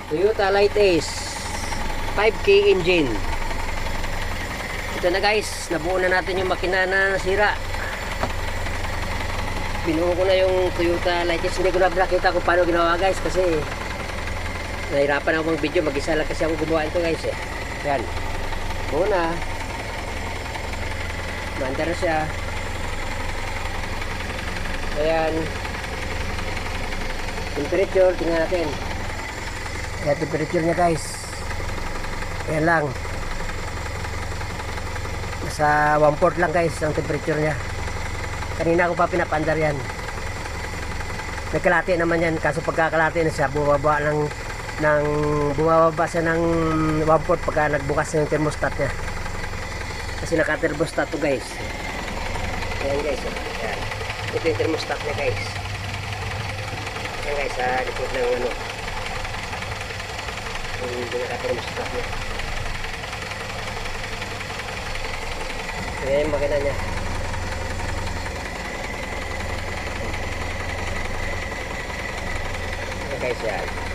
Toyota Light Ace 5K engine. Ito na guys, nabuo na natin yung makina na sira. Binuo ko na yung Toyota Light Ace. Hindi ko na nakita kung paano ginawa guys, kasi nahirapan ako mag video, mag-isa lang kasi ako gumawa ito guys eh. Yan, buo na, mandar na siya. Ayan, temperature, tingnan natin. Ayan, temperature niya guys. Ayan lang. Nasa 1/4 lang guys ang temperature niya. Kanina ko pa pinapandar yan. May kalate naman yan. Kaso pagkakalate na siya, bumababa siya ng 1/4 pagka nagbukas ng thermostat niya. Kasi naka-thermostat to guys. Ayan guys. Ayan. Ito yung thermostat niya guys. Ayan guys, likod ng ano. Yung naka-thermostat niya. Ayan yung makina niya. Ayan guys, yan.